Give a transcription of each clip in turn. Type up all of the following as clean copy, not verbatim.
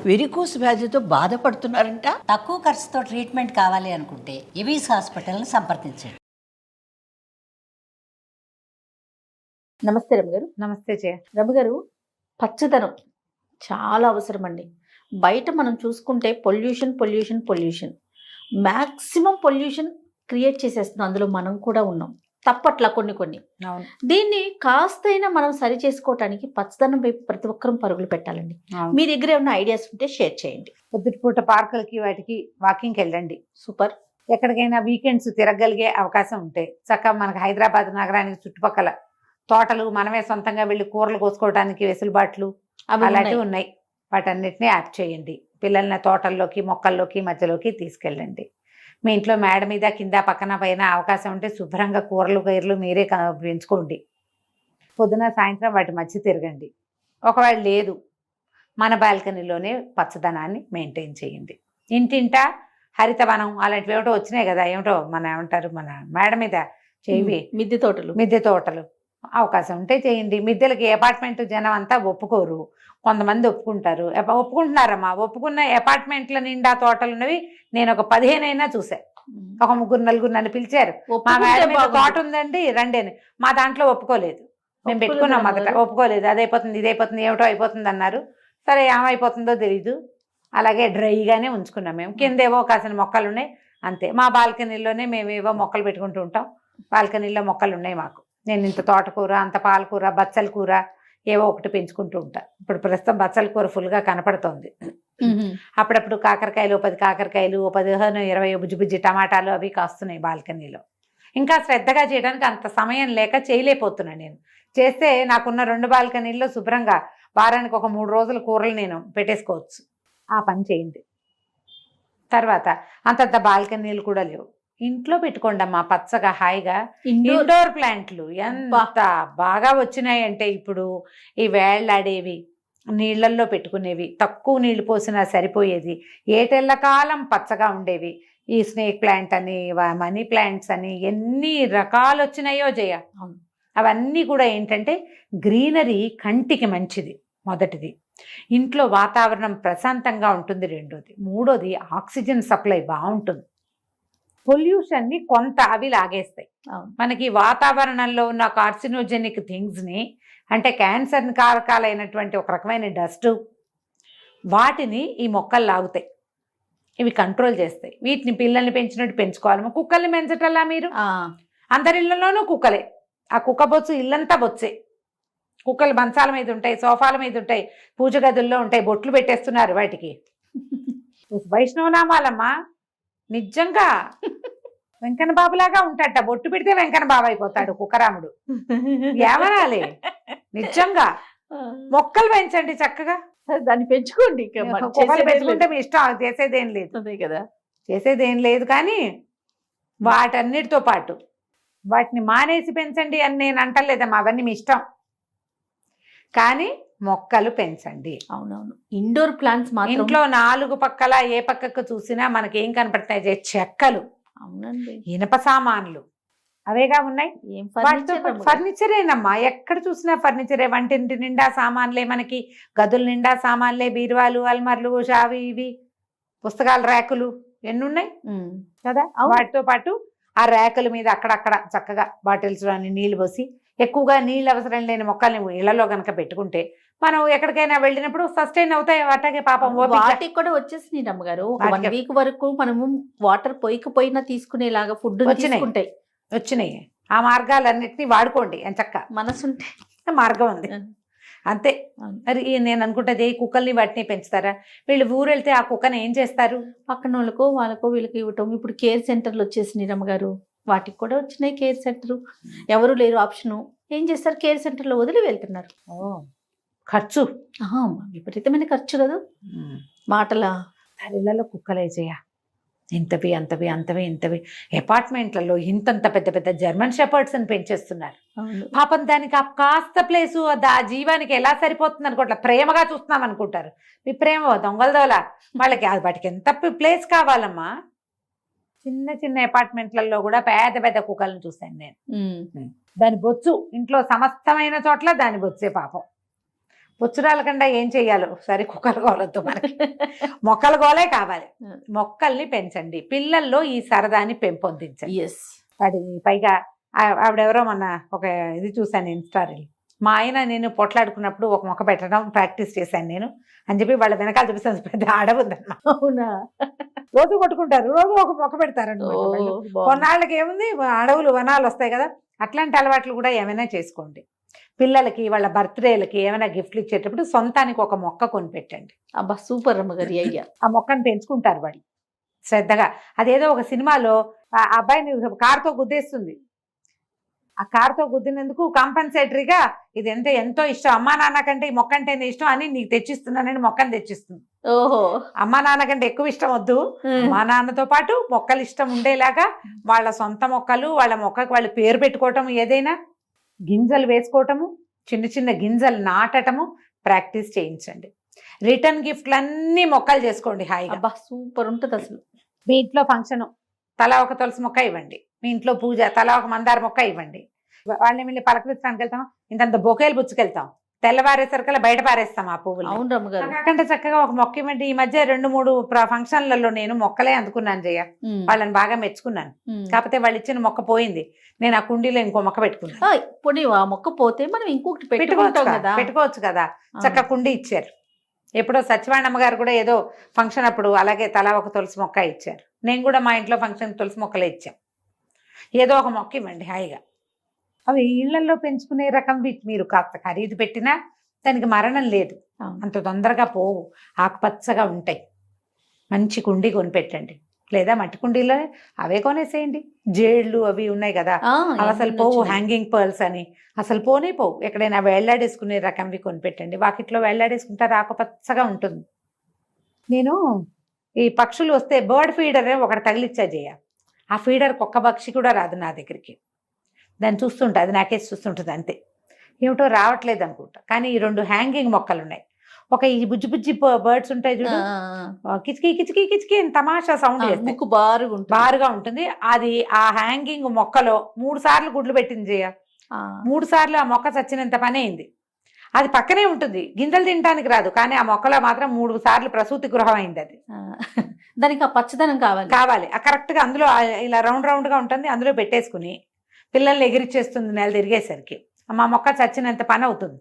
Varicose వ్యాధితో బాధపడుతున్నారంట. తక్కువ ఖర్చుతో ట్రీట్మెంట్ కావాలి అనుకుంటే ఎవిస్ హాస్పిటల్ని సంప్రదించండి. నమస్తే రమ్య గారు. నమస్తే జయ. రమ్య గారు, పచ్చదనం చాలా అవసరం అండి. బయట మనం చూసుకుంటే pollution pollution pollution, maximum pollution create చేసేస్తున్నాం. అందులో మనం కూడా ఉన్నాం. తప్పట్లా కొన్ని కొన్ని. అవును. దీన్ని కాస్తైనా మనం సరి చేసుకోవటానికి పచ్చదనం వైపు ప్రతి ఒక్కరం పరుగులు పెట్టాలండి. మీ దగ్గర ఏమైనా ఐడియాస్ ఉంటే షేర్ చేయండి. పొద్దుటిపూట పార్కులకి వాటికి వాకింగ్కి వెళ్ళండి. సూపర్. ఎక్కడికైనా వీకెండ్స్ తిరగలిగే అవకాశం ఉంటే చక్కగా మనకు హైదరాబాద్ నగరానికి చుట్టుపక్కల తోటలు మనమే సొంతంగా వెళ్ళి కూరలు కోసుకోవడానికి వెసులుబాట్లు అలాంటివి ఉన్నాయి. వాటన్నిటిని యాప్ చేయండి. పిల్లల్ని తోటల్లోకి మొక్కల్లోకి మధ్యలోకి తీసుకెళ్ళండి. మీ ఇంట్లో మేడ మీద కింద పక్కన పైన అవకాశం ఉంటే శుభ్రంగా కూరలు గైర్లు మీరే పెంచుకోండి. పొద్దున సాయంత్రం వాటి మధ్య తిరగండి. ఒకవేళ లేదు, మన బాల్కనీలోనే పచ్చదనాన్ని మెయింటైన్ చేయండి. ఇంటింటా హరితవనం అలాంటివి ఏమిటో వచ్చినాయి కదా, ఏమిటో మన ఏమంటారు, మన మేడ మీద చేయి మిద్దె తోటలు అవకాశం ఉంటే చేయండి. మిద్దెలకి అపార్ట్మెంట్ జనం అంతా ఒప్పుకోరు, కొంతమంది ఒప్పుకుంటారు. ఒప్పుకుంటున్నారమ్మా. ఒప్పుకున్న అపార్ట్మెంట్ల నిండా తోటలు ఉన్నవి నేను ఒక 15 అయినా చూసా. ఒక 3-4 నన్ను పిలిచారు, మా మేడం మీద తోట ఉందండి రండి అని. మా దాంట్లో ఒప్పుకోలేదు. మేము పెట్టుకున్నాం మొదట, ఒప్పుకోలేదు. అదైపోతుంది ఇదైపోతుంది ఏమిటో అయిపోతుంది అన్నారు. సరే ఏమైపోతుందో తెలీదు, అలాగే డ్రైగానే ఉంచుకున్నాం. మేము కిందేవో కాసిన మొక్కలు ఉన్నాయి అంతే. మా బాల్కనీలోనే మేమేవో మొక్కలు పెట్టుకుంటూ ఉంటాం. బాల్కనీలో మొక్కలు ఉన్నాయి మాకు. నేను ఇంత తోటకూర, అంత పాలకూర, బచ్చల కూర ఏవో ఒకటి పెంచుకుంటూ ఉంటా. ఇప్పుడు ప్రస్తుతం బచ్చల కూర ఫుల్గా కనపడుతోంది. అప్పుడప్పుడు కాకరకాయలు 10 కాకరకాయలు, 15-20 బుజ్జి టమాటాలు అవి కాస్తున్నాయి బాల్కనీలో. ఇంకా శ్రద్ధగా చేయడానికి అంత సమయం లేక చేయలేకపోతున్నాను నేను. చేస్తే నాకున్న 2 బాల్కనీల్లో శుభ్రంగా వారానికి ఒక 3 రోజుల కూరలు నేను పెట్టేసుకోవచ్చు. ఆ పని చేయండి. తర్వాత అంతంత బాల్కనీలు కూడా లేవు, ఇంట్లో పెట్టుకోండి అమ్మా పచ్చగా హాయిగా. ఇండోర్ ప్లాంట్లు ఎంత బాగా వచ్చినాయంటే ఇప్పుడు ఈ వేళ్లాడేవి, నీళ్లల్లో పెట్టుకునేవి, తక్కువ నీళ్లు పోసినా సరిపోయేది, ఏటెల్లకాలం పచ్చగా ఉండేవి. ఈ స్నేక్ ప్లాంట్ అని, మనీ ప్లాంట్స్ అని ఎన్ని రకాలు వచ్చినాయో జయ. అవన్నీ కూడా ఏంటంటే గ్రీనరీ కంటికి మంచిది మొదటిది. ఇంట్లో వాతావరణం ప్రశాంతంగా ఉంటుంది రెండోది. మూడోది ఆక్సిజన్ సప్లై బాగుంటుంది. పొల్యూషన్ని కొంత అవి లాగేస్తాయి. మనకి వాతావరణంలో ఉన్న కార్సినోజెనిక్ థింగ్స్ని, అంటే క్యాన్సర్ కారకాలైనటువంటి ఒక రకమైన డస్ట్, వాటిని ఈ మొక్కలు లాగుతాయి. ఇవి కంట్రోల్ చేస్తాయి. వీటిని పిల్లల్ని పెంచినట్టు పెంచుకోవాలి. కుక్కల్ని పెంచటల్లా మీరు అందరిళ్లలోనూ కుక్కలే. ఆ కుక్క బొచ్చు ఇల్లంతా బొచ్చే. కుక్కలు మంచాల మీద ఉంటాయి, సోఫాల మీద ఉంటాయి, పూజ గదుల్లో ఉంటాయి. బొట్లు పెట్టేస్తున్నారు వాటికి. వైష్ణవనామాలమ్మా నిజంగా. వెంకన్న బాబులాగా ఉంటాడట, బొట్టు పెడితే వెంకన్న బాబు అయిపోతాడు కుక్కరాముడు. ఏమనాలి నిజంగా. మొక్కలు పెంచండి చక్కగా, దాన్ని పెంచుకోండి. కుక్కలు పెంచుకుంటే మీ ఇష్టం, చేసేదేం లేదు. అదే కదా, చేసేదేం లేదు. కానీ వాటన్నిటితో పాటు వాటిని మానేసి పెంచండి అని నేను అంటలేదమ్మా, అవన్నీ మీ ఇష్టం. కానీ మొక్కలు పెంచండి. అవునవును. ఇండోర్ ప్లాంట్స్ మాత్రం ఇంట్లో 4 పక్కల ఏ పక్కకు చూసినా మనకి ఏం కనపడతాయి? చెక్కలు, అవునండి, ఇనప సామాన్లు అవేగా ఉన్నాయి. ఫర్నిచరేనమ్మా, ఎక్కడ చూసినా ఫర్నిచరే. వంటింటి నిండా సామాన్లే, మనకి గదుల నిండా సామాన్లే, బీరువాలు, అల్మర్లు, షావి, ఇవి పుస్తకాల ర్యాకులు ఎన్నున్నాయి కదా. వాటితో పాటు ఆ ర్యాకుల మీద అక్కడక్కడ చక్కగా బాటిల్స్ అన్ని నీళ్లు పోసి, ఎక్కువగా నీళ్ళు అవసరం లేని మొక్కల్ని ఇళ్లలో కనుక పెట్టుకుంటే మనం ఎక్కడికైనా వెళ్ళినప్పుడు సస్టైన్ అవుతాయి. అట్లాగే పాపం వాటికి కూడా వచ్చేసినాయి అమ్మగారు. 1 వీక్ వరకు మనము వాటర్ పోయికపోయినా తీసుకునేలాగా ఫుడ్ వచ్చినాయి. ఆ మార్గాలన్నిటినీ వాడుకోండి. ఎంచక్క మనసుంటే మార్గం ఉంది అంతే. మరి నేను అనుకుంటుంది కుక్కల్ని వాటిని పెంచుతారా? వీళ్ళు ఊరు వెళ్తే ఆ కుక్కని ఏం చేస్తారు? పక్కన వాళ్ళకో వీళ్ళకి ఇవ్వటం. ఇప్పుడు కేర్ సెంటర్లు వచ్చేసినాయి అమ్మగారు. వాటికి కూడా వచ్చినాయి కేర్ సెంటర్. ఎవరు లేరు ఆప్షను, ఏం చేస్తారు? కేర్ సెంటర్లో వదిలి వెళ్తున్నారు. ఖర్చు విపరీతమైన ఖర్చు కదా. మాటలా ఇళ్లలో కుక్కలే చేయ ఇంతవి అంతవి అంతవి ఇంతవి. అపార్ట్మెంట్లలో ఇంతంత పెద్ద పెద్ద జర్మన్ షెపర్డ్స్ అని పెంచేస్తున్నారు. పాపం దానికి ఆ కాస్త ప్లేసు ఆ జీవానికి ఎలా సరిపోతుంది అనుకోవట్లే. ప్రేమగా చూస్తున్నాం అనుకుంటారు. మీ ప్రేమ దొంగలదోలా వాళ్ళకి. వాటికి ఎంత ప్లేస్ కావాలమ్మా. చిన్న చిన్న అపార్ట్మెంట్లలో కూడా పెద్ద పెద్ద కుక్కలను చూశాను నేను. దాని బొచ్చు ఇంట్లో సమస్తమైన చోట్ల దాని బొచ్చే పాపం. బొచ్చురాల కన్నా ఏం చెయ్యాలో సరే కుక్కల గోలతో మనకి మొక్కల గోలే కావాలి. మొక్కల్ని పెంచండి, పిల్లల్లో ఈ సరదాని పెంపొందించండి. ఎస్. అది పైగా ఆవిడెవరో మొన్న ఒక ఇది చూశాను ఇన్స్టారీ, మా ఆయన నేను పొట్లాడుకున్నప్పుడు ఒక మొక్క పెట్టడం ప్రాక్టీస్ చేశాను నేను అని చెప్పి వాళ్ళ వెనకాల చూపిస్తాను, పెద్ద అడవి ఉందన్నమాట. అవునా? రోజు కొట్టుకుంటారు, రోజు ఒక మొక్క పెడతారన్నమాట. కొన్నాళ్ళకి ఏముంది, అడవులు వనాలు వస్తాయి కదా, అట్లాంటి అలవాట్లు కూడా ఏమైనా చేసుకోండి. పిల్లలకి వాళ్ళ బర్త్డేలకి ఏమైనా గిఫ్ట్లు ఇచ్చేటప్పుడు సొంతానికి ఒక మొక్క కొనిపెట్టండి. అబ్బా సూపర్ అమ్మగారి ఐడియా. ఆ మొక్కను పెంచుకుంటారు వాళ్ళు శ్రద్ధగా. అదేదో ఒక సినిమాలో ఆ అబ్బాయిని కారుతో గుద్దేస్తుంది, ఆ కారుతో గుద్దినందుకు కాంపన్సేటరీగా ఇది ఎంతో ఇష్టం, అమ్మా నాన్న కంటే ఈ మొక్క అంటేనే ఇష్టం అని నీకు తెచ్చిస్తున్నానని మొక్కను తెచ్చిస్తుంది. ఓహో. అమ్మా నాన్న కంటే ఎక్కువ ఇష్టం వద్దు, అమ్మా నాన్నతో పాటు మొక్కలు ఇష్టం ఉండేలాగా వాళ్ళ సొంత మొక్కలు, వాళ్ళ మొక్కకు వాళ్ళు పేరు పెట్టుకోవటం, ఏదైనా గింజలు వేసుకోవటము, చిన్న చిన్న గింజలు నాటటము ప్రాక్టీస్ చేయించండి. రిటర్న్ గిఫ్ట్లు అన్ని మొక్కలు చేసుకోండి హాయిగా. అబ్బా సూపర్ ఉంటుంది అసలు. మీ ఇంట్లో ఫంక్షన్ తలా ఒక తులసి మొక్క ఇవ్వండి, మీ ఇంట్లో పూజ తలా ఒక మందార మొక్క ఇవ్వండి. వాళ్ళని వెళ్ళి పలకరించడానికి వెళ్తాం, ఇంతంత బొకేలు పుచ్చుకెళ్తాం, తెల్లవారేసరికల్లా బయట పారేస్తాం ఆ పువ్వులు. అవును రమ్మగారు. కాకంటే చక్కగా ఒక మొక్క ఇవ్వండి. ఈ మధ్య 2-3 ఫంక్షన్లలో నేను మొక్కలే అందుకున్నాను జయ, వాళ్ళని బాగా మెచ్చుకున్నాను. కాకపోతే వాళ్ళు ఇచ్చిన మొక్క పోయింది, నేను ఆ కుండీలో ఇంకో మొక్క పెట్టుకున్నాను. పోనీ ఆ మొక్క పోతే మనం ఇంకొకటి పెట్టుకోవచ్చు కదా, చక్క కుండీ ఇచ్చారు. ఎప్పుడో సత్యవాణమ్మ గారు కూడా ఏదో ఫంక్షన్ అప్పుడు అలాగే తలా ఒక తులసి మొక్క ఇచ్చారు. నేను కూడా మా ఇంట్లో ఫంక్షన్ తులసి మొక్కలే ఇచ్చాం. ఏదో ఒక మొక్క ఇవ్వండి హాయిగా. అవి ఇళ్లలో పెంచుకునే రకం మీరు కాస్త ఖరీదు పెట్టినా దానికి మరణం లేదు, అంత తొందరగా పోవు, ఆకుపచ్చగా ఉంటాయి. మంచి కుండీ కొనిపెట్టండి, లేదా మట్టి కుండీలోనే అవే కొనేసేయండి. జేళ్ళు అవి ఉన్నాయి కదా, అవి అసలు పోవు, హ్యాంగింగ్ పర్ల్స్ అని అసలు పోనే పోవు. ఎక్కడైనా వేళ్లాడేసుకునే రకంవి కొనిపెట్టండి, వాకిట్లో వేళ్లాడేసుకుంటారు, ఆకుపచ్చగా ఉంటుంది. నేను ఈ పక్షులు వస్తే బర్డ్ ఫీడర్ ఒకటి తగిలిచ్చా జయ, ఆ ఫీడర్కి ఒక్క పక్షి కూడా రాదు నా దగ్గరికి. దాన్ని చూస్తుంటా, అది నాకేసి చూస్తుంటుంది అంతే, ఏమిటో రావట్లేదు అనుకుంటా. కానీ ఈ 2 హ్యాంగింగ్ మొక్కలు ఉన్నాయి. ఒక ఈ బుజ్జి బుజ్జి బర్డ్స్ ఉంటాయి చూడు, కిచకి కిచకి కిచకి అని తమాషా సౌండ్ చేస్తాయి, బారుగా ఉంటుంది. అది ఆ హ్యాంగింగ్ మొక్కలో 3 సార్లు గుడ్లు పెట్టింది జయ. 3 సార్లు ఆ మొక్క చచ్చినంత పని అయింది. అది పక్కనే ఉంటుంది, గింజలు తినడానికి రాదు, కానీ ఆ మొక్కలో మాత్రం 3 సార్లు ప్రసూతి గృహం అయింది. అది దానికి ఆ పచ్చదనం కావాలి. కరెక్ట్ గా అందులో ఇలా రౌండ్ గా ఉంటుంది, అందులో పెట్టేసుకుని పిల్లల్ని ఎగిరిచ్చేస్తుంది నెల తిరిగేసరికి. మా మొక్క చచ్చినంత పని అవుతుంది.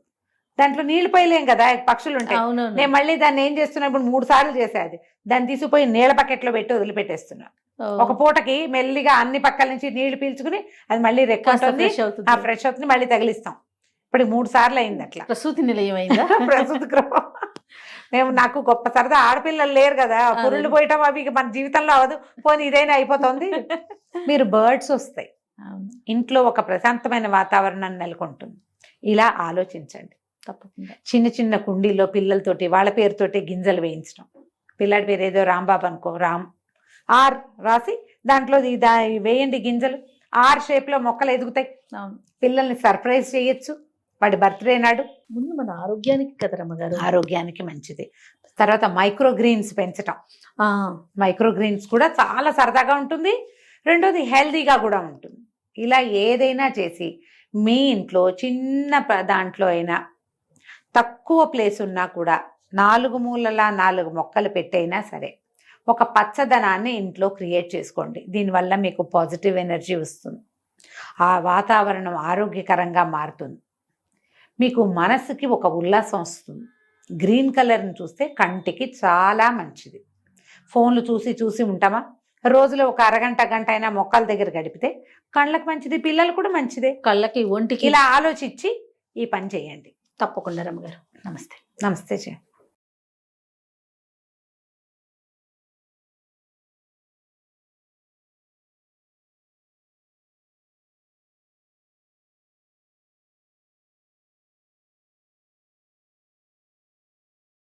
దాంట్లో నీళ్లు పోయలేం కదా, పక్షులు ఉంటాయి. నేను మళ్ళీ దాన్ని ఏం చేస్తున్నా, ఇప్పుడు 3 సార్లు చేసేది, దాన్ని తీసుకుపోయి నీళ్ళ బకెట్లో పెట్టి వదిలిపెట్టేస్తున్నా. ఒక పూటకి మెల్లిగా అన్ని పక్కల నుంచి నీళ్లు పీల్చుకుని అది మళ్ళీ ఫ్రెష్ అవుతుంది, మళ్ళీ తగిలిస్తాం. ఇప్పుడు 3 సార్లు అయింది అట్లా. ప్రసూతి నిలయం అయిందా? ప్రసూతి గృహం. నాకు గొప్ప సరదా, ఆడపిల్లలు లేరు కదా, పురుళ్ళు పోయటం అవి మన జీవితంలో అవదు, పోనీ ఇదైనా అయిపోతుంది. మీరు బర్డ్స్ వస్తాయి, ఇంట్లో ఒక ప్రశాంతమైన వాతావరణం నెలకొంటుంది. ఇలా ఆలోచించండి తప్పకుండా. చిన్న చిన్న కుండీల్లో పిల్లలతోటి వాళ్ళ పేరుతోటి గింజలు వేయించడం. పిల్లాడి పేరు ఏదో రాంబాబు అనుకో, రామ్ ఆర్ రాసి దాంట్లో వేయండి గింజలు. ఆర్ షేప్ లో మొక్కలు ఎదుగుతాయి. పిల్లల్ని సర్ప్రైజ్ చేయొచ్చు వాడి బర్త్డే నాడు. ముందు మన ఆరోగ్యానికి కదా రమ్మగారు, ఆరోగ్యానికి మంచిది. తర్వాత మైక్రోగ్రీన్స్ పెంచటం. మైక్రోగ్రీన్స్ కూడా చాలా సరదాగా ఉంటుంది, రెండోది హెల్దీగా కూడా ఉంటుంది. ఇలా ఏదైనా చేసి మీ ఇంట్లో చిన్న దాంట్లో అయినా తక్కువ ప్లేస్ ఉన్నా కూడా 4 మూలలా 4 మొక్కలు పెట్టైనా సరే ఒక పచ్చదనాన్ని ఇంట్లో క్రియేట్ చేసుకోండి. దీనివల్ల మీకు పాజిటివ్ ఎనర్జీ వస్తుంది, ఆ వాతావరణం ఆరోగ్యకరంగా మారుతుంది, మీకు మనసుకి ఒక ఉల్లాసం వస్తుంది. గ్రీన్ కలర్ని చూస్తే కంటికి చాలా మంచిది. ఫోన్లు చూసి ఉంటామా, రోజులో ఒక అరగంట గంట అయినా మొక్కల దగ్గర గడిపితే కళ్ళకి మంచిది, పిల్లలు కూడా మంచిదే, కళ్ళకి ఒంటికి. ఇలా ఆలోచించి ఈ పని చేయండి తప్పకుండా రమ్మగారు. నమస్తే. నమస్తే జయ.